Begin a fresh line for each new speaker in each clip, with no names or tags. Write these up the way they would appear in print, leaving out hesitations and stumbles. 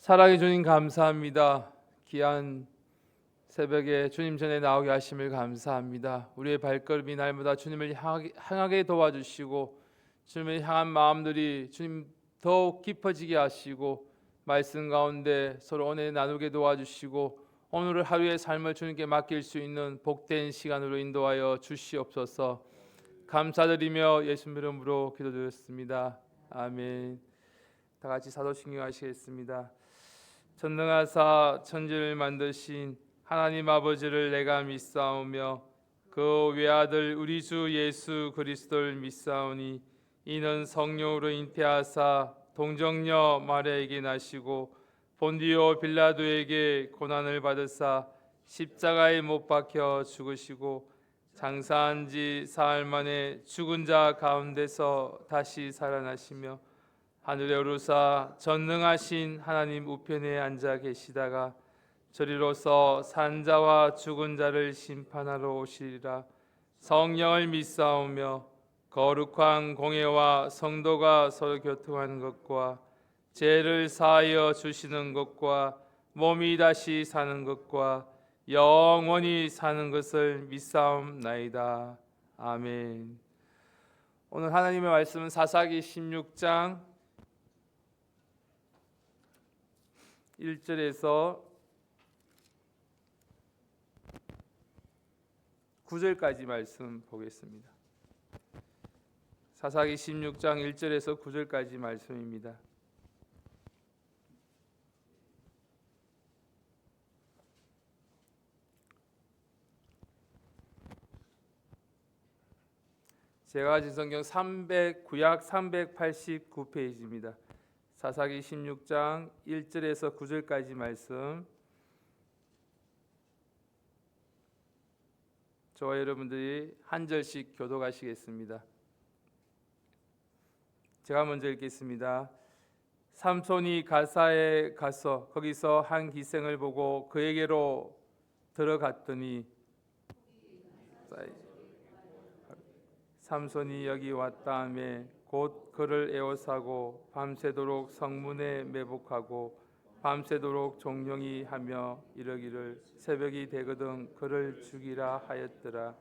사랑해 주님 감사합니다. 귀한 새벽에 주님 전에 나오게 하심을 감사합니다. 우리의 발걸음이 날마다 주님을 향하게 도와주시고 주님을 향한 마음들이 주님 더욱 깊어지게 하시고 말씀 가운데 서로 은혜 나누게 도와주시고 오늘 하루의 삶을 주님께 맡길 수 있는 복된 시간으로 인도하여 주시옵소서. 감사드리며 예수님 이름으로 기도드렸습니다. 아멘. 다 같이 사도신경 하시겠습니다. 전능하사 천지를 만드신 하나님 아버지를 내가 믿사오며 그 외아들 우리 주 예수 그리스도를 믿사오니 이는 성령으로 잉태하사 동정녀 마리아에게 나시고 본디오 빌라도에게 고난을 받으사 십자가에 못 박혀 죽으시고 장사한 지 사흘 만에 죽은 자 가운데서 다시 살아나시며 하늘에 오르사 전능하신 하나님 우편에 앉아 계시다가 저리로서 산 자와 죽은 자를 심판하러 오시리라. 성령을 믿사오며 거룩한 공예와 성도가 서로 교통하는 것과 죄를 사하여 주시는 것과 몸이 다시 사는 것과 영원히 사는 것을 믿사옵나이다. 아멘. 오늘 하나님의 말씀은 사사기 16장 1절에서 9절까지 말씀 보겠습니다. 사사기 16장 1절에서 9절까지 말씀입니다. 제가 가진 성경 구약 389페이지입니다. 사사기 16장 1절에서 9절까지 말씀, 저와 여러분들이 한 절씩 교독하시겠습니다. 제가 먼저 읽겠습니다. 삼손이 가사에 가서 거기서 한 기생을 보고 그에게로 들어갔더니 삼손이 여기 왔다하며 곧 그를 에워싸고 밤새도록 성문에 매복하고 밤새도록 종령이 하며 이러기를 새벽이 되거든 그를 죽이라 하였더라.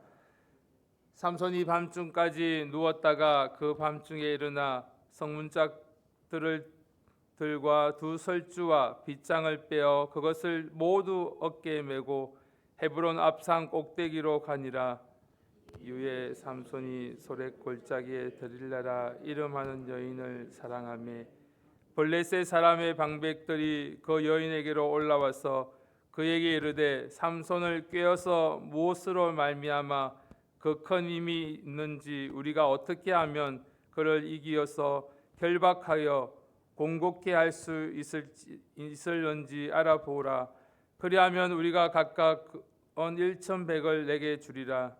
삼손이 밤중까지 누웠다가 그 밤중에 일어나 성문짝들을 들과 두 설주와 빗장을 빼어 그것을 모두 어깨에 메고 헤브론 앞산 꼭대기로 가니라. 이후에 삼손이 소렛 골짜기에 드릴라라 이름하는 여인을 사랑하며 블레셋 사람의 방백들이 그 여인에게로 올라와서 그에게 이르되 삼손을 꾀어서 무엇으로 말미암아 그 큰 힘이 있는지 우리가 어떻게 하면 그를 이기어서 결박하여 공곡케 할 수 있을런지 알아보라. 그리하면 우리가 각각 원 1,100을 내게 주리라.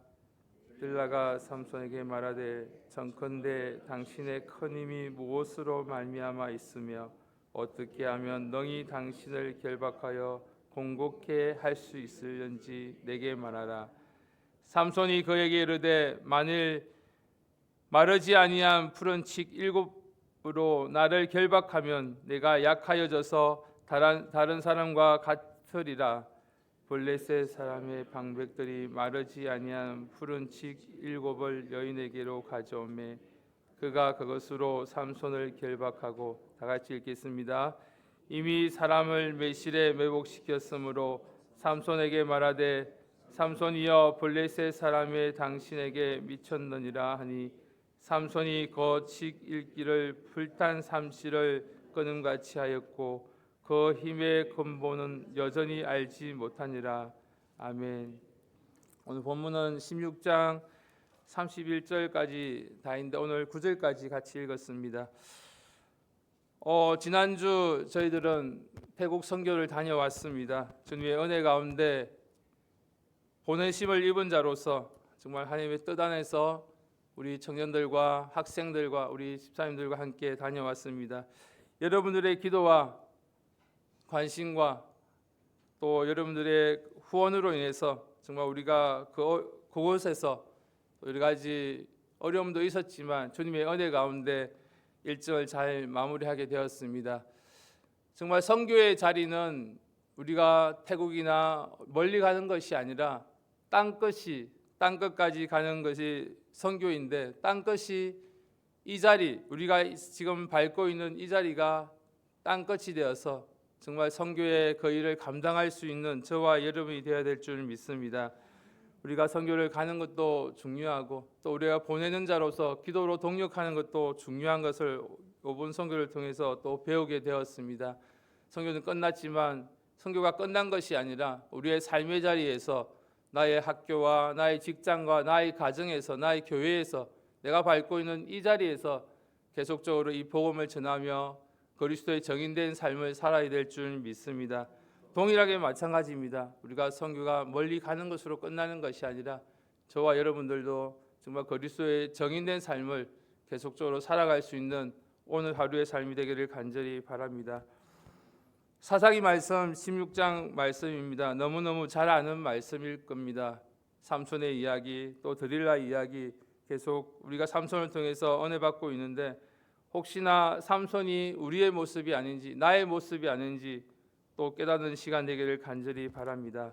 들라가 삼손에게 말하되 정컨대 당신의 큰 힘이 무엇으로 말미암아 있으며 어떻게 하면 능히 당신을 결박하여 공곡케 할 수 있을는지 내게 말하라. 삼손이 그에게 이르되 만일 마르지 아니한 푸른 칙 7으로 나를 결박하면 내가 약하여져서 다른 사람과 같으리라. 블레셋 사람의 방백들이 마르지 아니한 푸른 칙 7을 여인에게로 가져오매 그가 그것으로 삼손을 결박하고, 다 같이 읽겠습니다. 이미 사람을 매실에 매복시켰으므로 삼손에게 말하되 삼손이여 블레셋 사람의 당신에게 미쳤느니라 하니 삼손이 그 칙 읽기를 불탄 삼시를 끊음같이 하였고 그 힘의 근본은 여전히 알지 못하니라. 아멘. 오늘 본문은 16장 31절까지 다인데 오늘 9절까지 같이 읽었습니다. 지난주 저희들은 태국 선교를 다녀왔습니다. 주님의 은혜 가운데 보내심을 입은 자로서 정말 하나님의 뜻 안에서 우리 청년들과 학생들과 우리 집사님들과 함께 다녀왔습니다. 여러분들의 기도와 관심과 또 여러분들의 후원으로 인해서 정말 우리가 그곳에서 여러 가지 어려움도 있었지만 주님의 은혜 가운데 일정을 잘 마무리하게 되었습니다. 정말 선교의 자리는 우리가 태국이나 멀리 가는 것이 아니라 땅끝까지 가는 것이 선교인데, 땅끝이 이 자리, 우리가 지금 밟고 있는 이 자리가 땅끝이 되어서 정말 선교의 그 일을 감당할 수 있는 저와 여러분이 되어야 될 줄 믿습니다. 우리가 선교를 가는 것도 중요하고, 또 우리가 보내는 자로서 기도로 동력하는 것도 중요한 것을 이번 선교를 통해서 또 배우게 되었습니다. 선교는 끝났지만 선교가 끝난 것이 아니라 우리의 삶의 자리에서, 나의 학교와 나의 직장과 나의 가정에서, 나의 교회에서, 내가 밟고 있는 이 자리에서 계속적으로 이 복음을 전하며 그리스도의 정인된 삶을 살아야 될 줄 믿습니다. 동일하게 마찬가지입니다. 우리가 선교가 멀리 가는 것으로 끝나는 것이 아니라 저와 여러분들도 정말 그리스도의 정인된 삶을 계속적으로 살아갈 수 있는 오늘 하루의 삶이 되기를 간절히 바랍니다. 사사기 말씀 16장 말씀입니다. 너무너무 잘 아는 말씀일 겁니다. 삼손의 이야기, 또 드릴라 이야기, 계속 우리가 삼손을 통해서 은혜 받고 있는데, 혹시나 삼손이 우리의 모습이 아닌지, 나의 모습이 아닌지 또 깨닫는 시간 되기를 간절히 바랍니다.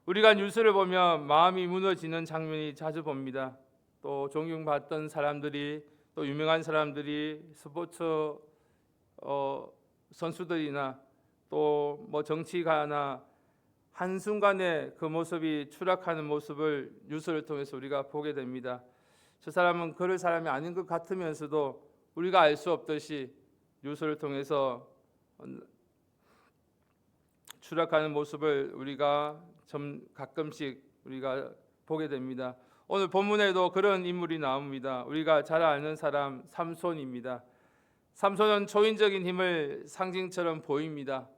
우리가 뉴스를 보면 마음이 무너지는 장면이 자주 봅니다. 또 존경받던 사람들이, 또 유명한 사람들이, 스포츠 선수들이나 또 뭐 정치가나 한순간에 그 모습이 추락하는 모습을 뉴스를 통해서 우리가 보게 됩니다. 저 사람은 그럴 사람이 아닌 것 같으면서도 우리가 알 수 없듯이 뉴스를 통해서 추락하는 모습을 우리가 가끔씩 우리가 보게 됩니다. 오늘 본문에도 그런 인물이 나옵니다. 우리가 잘 아는 사람 삼손입니다. 삼손은 초인적인 힘을 상징처럼 보입니다.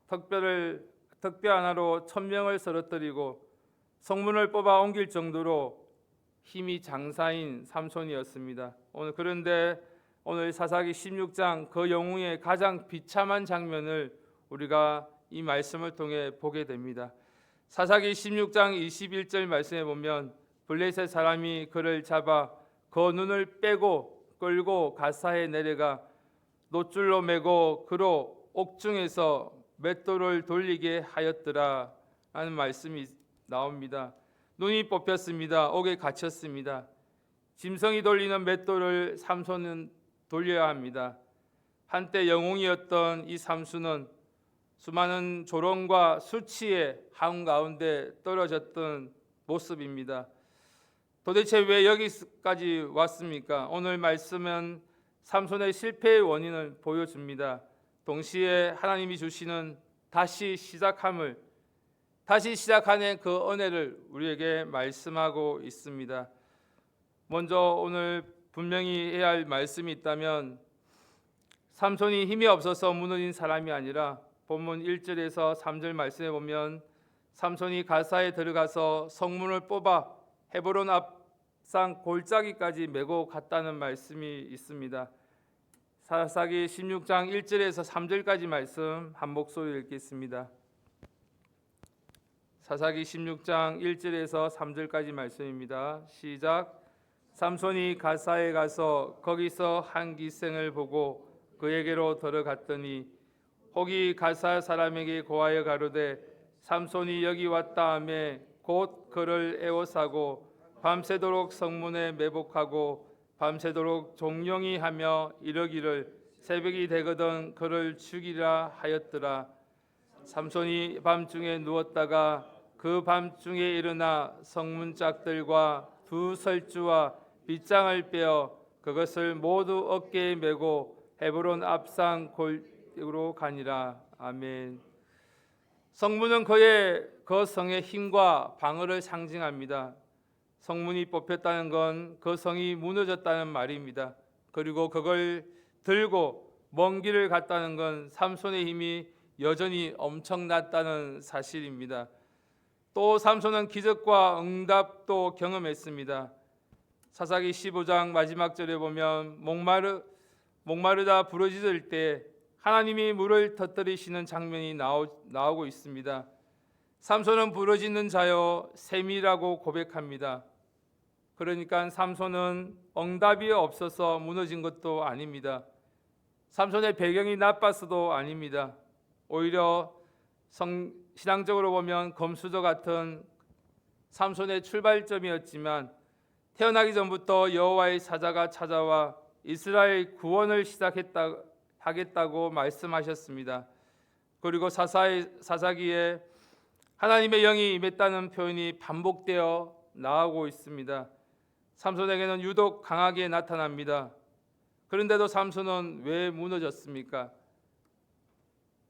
덕배 하나로 1000명을 쓰러뜨리고 성문을 뽑아 옮길 정도로 힘이 장사인 삼손이었습니다. 그런데 오늘 사사기 16장 그 영웅의 가장 비참한 장면을 우리가 이 말씀을 통해 보게 됩니다. 사사기 16장 21절 말씀에 보면 블레셋 사람이 그를 잡아 그 눈을 빼고 끌고 가사에 내려가 놋줄로 매고 그로 옥중에서 맷돌을 돌리게 하였더라 라는 말씀이 나옵니다. 눈이 뽑혔습니다. 옥에 갇혔습니다. 짐승이 돌리는 맷돌을 삼손은 돌려야 합니다. 한때 영웅이었던 이 삼손은 수많은 조롱과 수치의 한가운데 떨어졌던 모습입니다. 도대체 왜 여기까지 왔습니까? 오늘 말씀은 삼손의 실패의 원인을 보여줍니다. 동시에 하나님이 주시는 다시 시작하는 그 은혜를 우리에게 말씀하고 있습니다. 먼저 오늘 분명히 해야 할 말씀이 있다면, 삼손이 힘이 없어서 무너진 사람이 아니라 본문 1절에서 3절 말씀에 보면 삼손이 가사에 들어가서 성문을 뽑아 헤브론 앞상 골짜기까지 메고 갔다는 말씀이 있습니다. 사사기 16장 1절에서 3절까지 말씀 한 목소리 읽겠습니다. 사사기 16장 1절에서 3절까지 말씀입니다. 시작. 삼손이 가사에 가서 거기서 한 기생을 보고 그에게로 들어갔더니 혹이 가사 사람에게 고하여 가로되 삼손이 여기 왔다 하매 곧 그를 애워싸고 밤새도록 성문에 매복하고 밤새도록 종용이 하며 이르기를 새벽이 되거든 그를 죽이라 하였더라. 삼손이 밤중에 누웠다가 그 밤중에 일어나 성문짝들과 두 설주와 빗장을 빼어 그것을 모두 어깨에 메고 헤브론 앞상 골으로 가니라. 아멘. 성문은 그 성의 힘과 방어를 상징합니다. 성문이 뽑혔다는 건 그 성이 무너졌다는 말입니다. 그리고 그걸 들고 먼 길을 갔다는 건 삼손의 힘이 여전히 엄청났다는 사실입니다. 또 삼손은 기적과 응답도 경험했습니다. 사사기 15장 마지막 절에 보면 목마르다 부르짖을 때 하나님이 물을 터뜨리시는 장면이 나오고 있습니다. 삼손은 부르짖는 자여 셈이라고 고백합니다. 그러니까 삼손은 응답이 없어서 무너진 것도 아닙니다. 삼손의 배경이 나빠서도 아닙니다. 오히려 신앙적으로 보면 검수저 같은 삼손의 출발점이었지만 태어나기 전부터 여호와의 사자가 찾아와 이스라엘 구원을 하겠다고 말씀하셨습니다. 그리고 사사기에 하나님의 영이 임했다는 표현이 반복되어 나오고 있습니다. 삼손에게는 유독 강하게 나타납니다. 그런데도 삼손은 왜 무너졌습니까?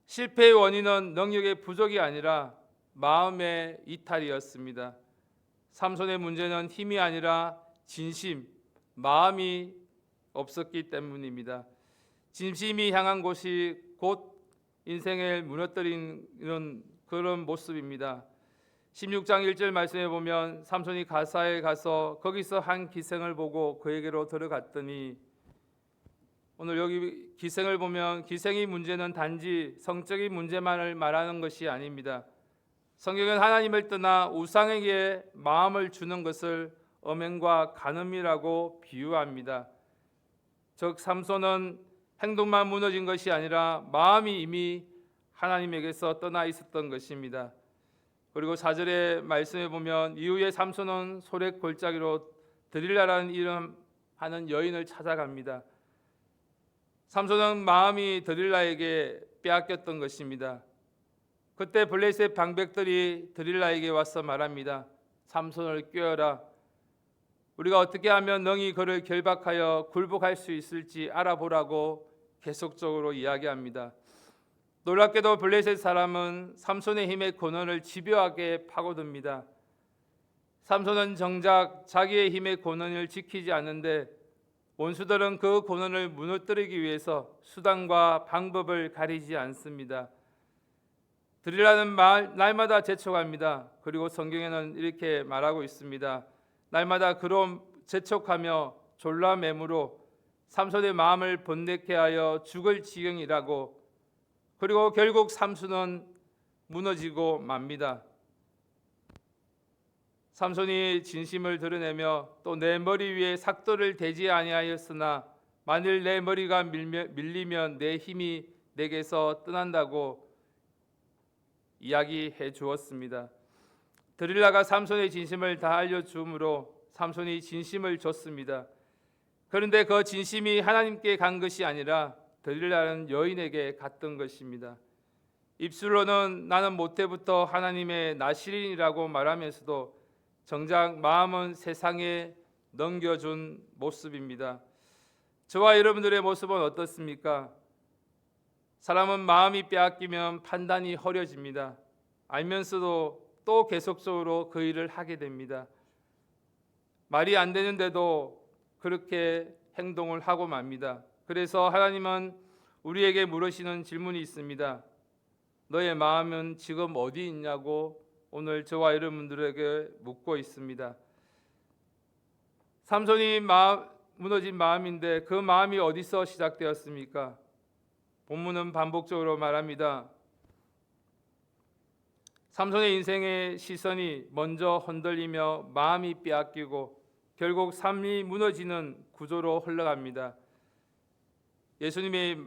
실패의 원인은 능력의 부족이 아니라 마음의 이탈이었습니다. 삼손의 문제는 힘이 아니라 진심, 마음이 없었기 때문입니다. 진심이 향한 곳이 곧 인생을 무너뜨리는 그런 모습입니다. 16장 1절 말씀에 보면 삼손이 가사에 가서 거기서 한 기생을 보고 그에게로 들어갔더니, 오늘 여기 기생을 보면 기생의 문제는 단지 성적인 문제만을 말하는 것이 아닙니다. 성경은 하나님을 떠나 우상에게 마음을 주는 것을 엄행과 간음이라고 비유합니다. 즉 삼손은 행동만 무너진 것이 아니라 마음이 이미 하나님에게서 떠나 있었던 것입니다. 그리고 4절의 말씀에 보면 이후에 삼손은 소렛 골짜기로 드릴라라는 이름하는 여인을 찾아갑니다. 삼손은 마음이 드릴라에게 빼앗겼던 것입니다. 그때 블레셋 방백들이 드릴라에게 와서 말합니다. 삼손을 꾀어라. 우리가 어떻게 하면 능히 그를 결박하여 굴복할 수 있을지 알아보라고 계속적으로 이야기합니다. 놀랍게도 블레셋 사람은 삼손의 힘의 근원을 집요하게 파고듭니다. 삼손은 정작 자기의 힘의 근원을 지키지 않는데 원수들은 그 근원을 무너뜨리기 위해서 수단과 방법을 가리지 않습니다. 드릴라는 날마다 재촉합니다. 그리고 성경에는 이렇게 말하고 있습니다. 날마다 그로 재촉하며 졸라 매무로 삼손의 마음을 번뇌케 하여 죽을 지경이라고. 그리고 결국 삼손은 무너지고 맙니다. 삼손이 진심을 드러내며 또 내 머리 위에 삭도를 대지 아니하였으나 만일 내 머리가 밀리면 내 힘이 내게서 떠난다고 이야기해 주었습니다. 드릴라가 삼손의 진심을 다 알려주므로 삼손이 진심을 줬습니다. 그런데 그 진심이 하나님께 간 것이 아니라 드릴라는 여인에게 갔던 것입니다. 입술로는 나는 모태부터 하나님의 나실인이라고 말하면서도 정작 마음은 세상에 넘겨준 모습입니다. 저와 여러분들의 모습은 어떻습니까? 사람은 마음이 빼앗기면 판단이 흐려집니다. 알면서도 또 계속적으로 그 일을 하게 됩니다. 말이 안 되는데도 그렇게 행동을 하고 맙니다. 그래서 하나님은 우리에게 물으시는 질문이 있습니다. 너의 마음은 지금 어디 있냐고 오늘 저와 여러분들에게 묻고 있습니다. 삼손이 무너진 마음인데 그 마음이 어디서 시작되었습니까? 본문은 반복적으로 말합니다. 삼손의 인생의 시선이 먼저 흔들리며 마음이 빼앗기고 결국 삶이 무너지는 구조로 흘러갑니다. 예수님이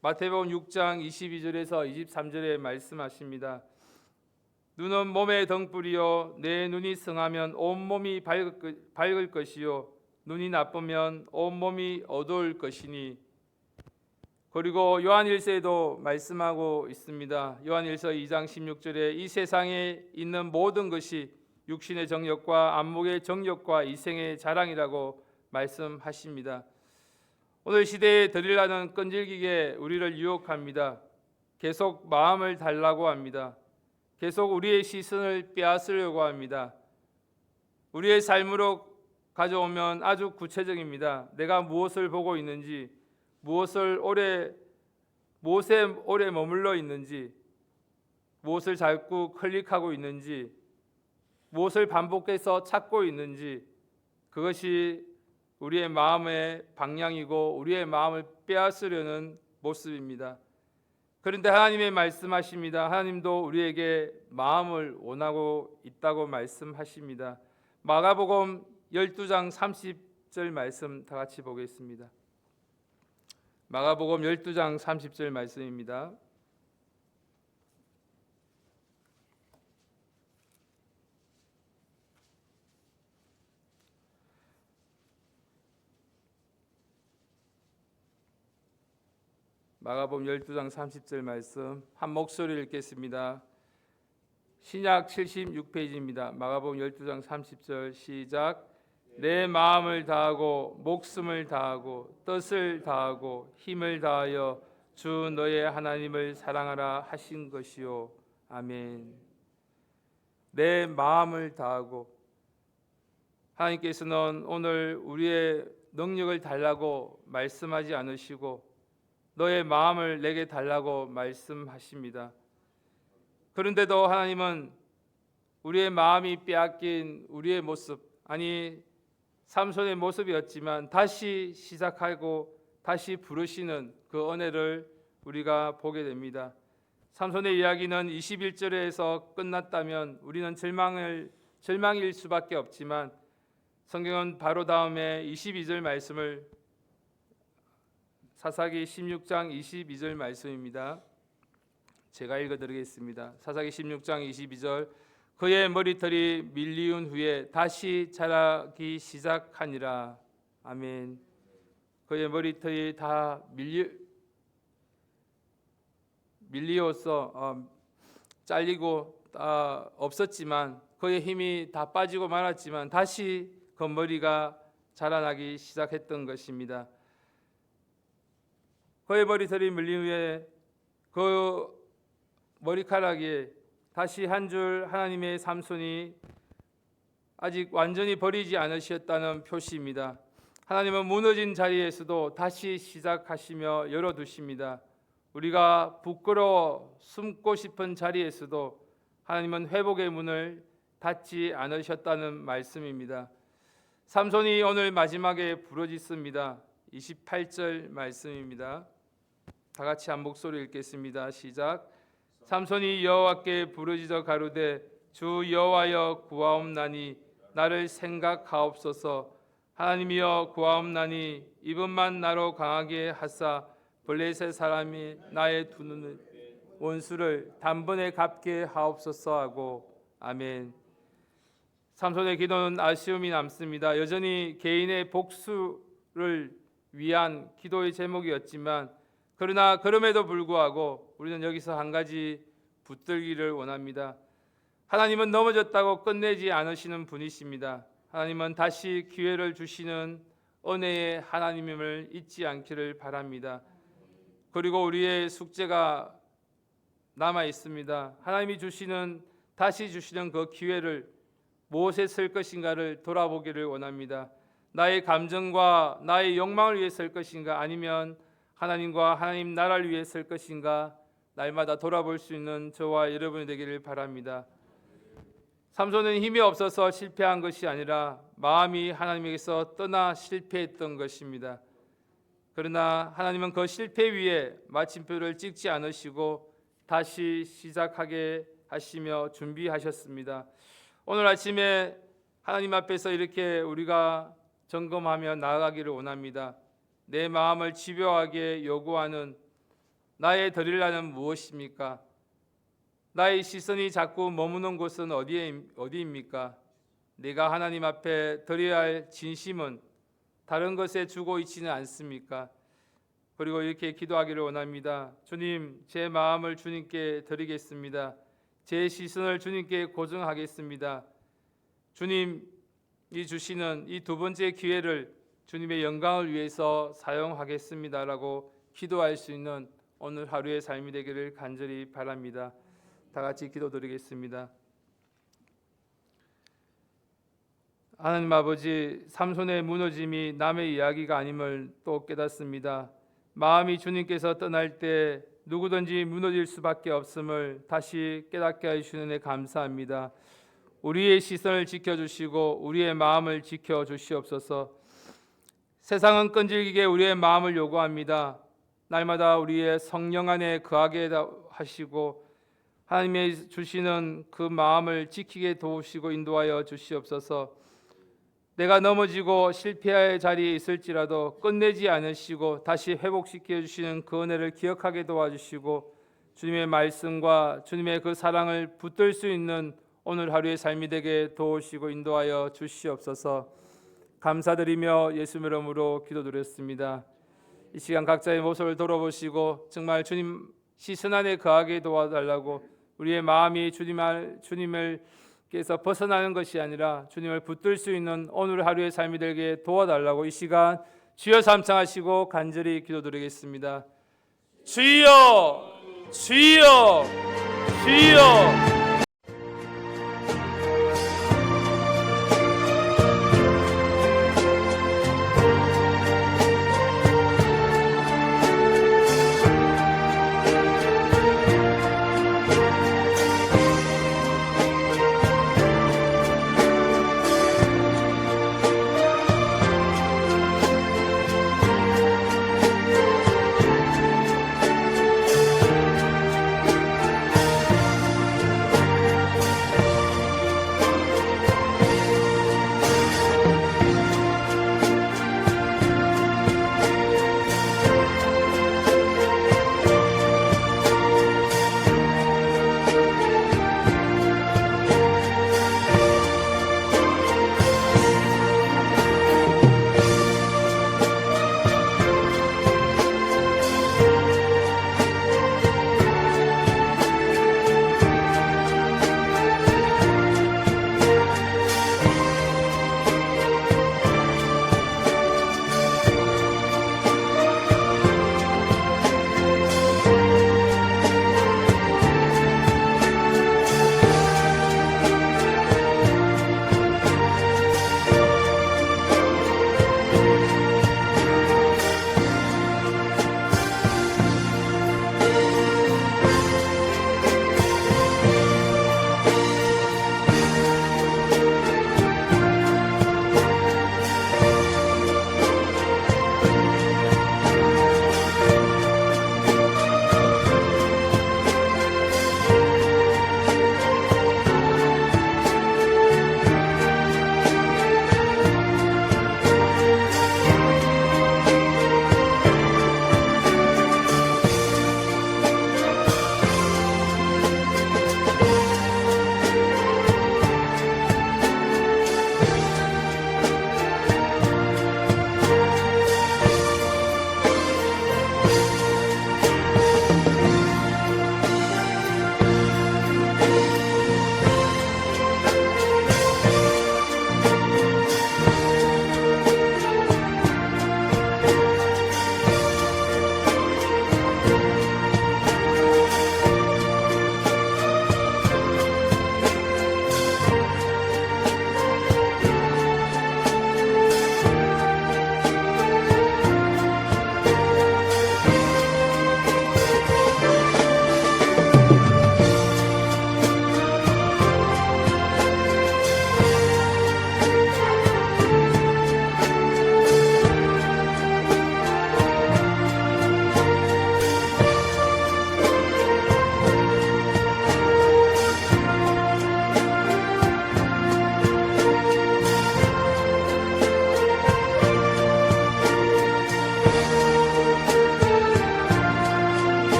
마태복음 6장 22절에서 23절에 말씀하십니다. 눈은 몸의 등불이요 내 눈이 성하면 온몸이 밝을 것이요 눈이 나쁘면 온몸이 어두울 것이니. 그리고 요한일서에도 말씀하고 있습니다. 요한일서 2장 16절에 이 세상에 있는 모든 것이 육신의 정욕과 안목의 정욕과 이생의 자랑이라고 말씀하십니다. 오늘 시대에 드릴라는 끈질기게 우리를 유혹합니다. 계속 마음을 달라고 합니다. 계속 우리의 시선을 빼앗으려고 합니다. 우리의 삶으로 가져오면 아주 구체적입니다. 내가 무엇을 보고 있는지, 무엇에 오래 머물러 있는지, 무엇을 자꾸 클릭하고 있는지, 무엇을 반복해서 찾고 있는지, 그것이 우리의 마음의 방향이고 우리의 마음을 빼앗으려는 모습입니다. 그런데 하나님의 말씀하십니다. 하나님도 우리에게 마음을 원하고 있다고 말씀하십니다. 마가복음 12장 30절 말씀 다 같이 보겠습니다. 마가복음 12장 30절 말씀입니다. 마가복음 12장 30절 말씀 한 목소리를 읽겠습니다. 신약 76페이지입니다. 마가복음 12장 30절 시작. 내 마음을 다하고 목숨을 다하고 뜻을 다하고 힘을 다하여 주 너의 하나님을 사랑하라 하신 것이요. 아멘. 내 마음을 다하고, 하나님께서는 오늘 우리의 능력을 달라고 말씀하지 않으시고 너의 마음을 내게 달라고 말씀하십니다. 그런데도 하나님은 우리의 마음이 빼앗긴 우리의 모습, 아니 삼손의 모습이었지만 다시 시작하고 다시 부르시는 그 은혜를 우리가 보게 됩니다. 삼손의 이야기는 21절에서 끝났다면 우리는 절망일 수밖에 없지만 성경은 바로 다음에 22절 말씀을, 사사기 16장 22절 말씀입니다. 제가 읽어드리겠습니다. 사사기 16장 22절. 그의 머리털이 밀리운 후에 다시 자라기 시작하니라. 아멘. 그의 머리털이 다 밀리어서 잘리고 없었지만, 그의 힘이 다 빠지고 말았지만 다시 그 머리가 자라나기 시작했던 것입니다. 그의 머리털이 밀린 후에 그 머리카락에 다시 한 줄 하나님의 삼손이 아직 완전히 버리지 않으셨다는 표시입니다. 하나님은 무너진 자리에서도 다시 시작하시며 열어두십니다. 우리가 부끄러워 숨고 싶은 자리에서도 하나님은 회복의 문을 닫지 않으셨다는 말씀입니다. 삼손이 오늘 마지막에 부르짖습니다. 28절 말씀입니다. 다 같이 한 목소리 읽겠습니다. 시작. 삼손이 여호와께 부르짖어 가로되 주 여호와여 구하옵나니 나를 생각하옵소서. 하나님이여 구하옵나니 이번만 나로 강하게 하사 블레셋 사람이 나의 두 눈을 원수를 단번에 갚게 하옵소서 하고. 아멘. 삼손의 기도는 아쉬움이 남습니다. 여전히 개인의 복수를 위한 기도의 제목이었지만, 그러나 그럼에도 불구하고 우리는 여기서 한 가지 붙들기를 원합니다. 하나님은 넘어졌다고 끝내지 않으시는 분이십니다. 하나님은 다시 기회를 주시는 은혜의 하나님임을 잊지 않기를 바랍니다. 그리고 우리의 숙제가 남아 있습니다. 하나님이 다시 주시는 그 기회를 무엇에 쓸 것인가를 돌아보기를 원합니다. 나의 감정과 나의 욕망을 위해 쓸 것인가, 아니면 하나님과 하나님 나라를 위해 쓸 것인가, 날마다 돌아볼 수 있는 저와 여러분이 되기를 바랍니다. 삼손은 힘이 없어서 실패한 것이 아니라 마음이 하나님에게서 떠나 실패했던 것입니다. 그러나 하나님은 그 실패 위에 마침표를 찍지 않으시고 다시 시작하게 하시며 준비하셨습니다. 오늘 아침에 하나님 앞에서 이렇게 우리가 점검하며 나아가기를 원합니다. 내 마음을 집요하게 요구하는 나의 드릴라는 무엇입니까? 나의 시선이 자꾸 머무는 곳은 어디입니까? 내가 하나님 앞에 드려야 할 진심은 다른 것에 주고 있지는 않습니까? 그리고 이렇게 기도하기를 원합니다. 주님, 제 마음을 주님께 드리겠습니다. 제 시선을 주님께 고정하겠습니다. 주님이 주시는 이 두 번째 기회를 주님의 영광을 위해서 사용하겠습니다라고 기도할 수 있는 오늘 하루의 삶이 되기를 간절히 바랍니다. 다 같이 기도드리겠습니다. 하나님 아버지, 삼손의 무너짐이 남의 이야기가 아님을 또 깨닫습니다. 마음이 주님께서 떠날 때 누구든지 무너질 수밖에 없음을 다시 깨닫게 해주시는 데 감사합니다. 우리의 시선을 지켜주시고 우리의 마음을 지켜주시옵소서. 세상은 끈질기게 우리의 마음을 요구합니다. 날마다 우리의 성령 안에 거하게 하시고 하나님의 주시는 그 마음을 지키게 도우시고 인도하여 주시옵소서. 내가 넘어지고 실패할 자리에 있을지라도 끝내지 않으시고 다시 회복시켜 주시는 그 은혜를 기억하게 도와주시고 주님의 말씀과 주님의 그 사랑을 붙들 수 있는 오늘 하루의 삶이 되게 도우시고 인도하여 주시옵소서. 감사드리며 예수님 이름으로 기도드렸습니다. 이 시간 각자의 모습을 돌아보시고 정말 주님 시선 안에 거하게 도와달라고, 우리의 마음이 주님을께서 벗어나는 것이 아니라 주님을 붙들 수 있는 오늘 하루의 삶이 되게 도와달라고 이 시간 주여 삼창하시고 간절히 기도드리겠습니다. 주여, 주여, 주여.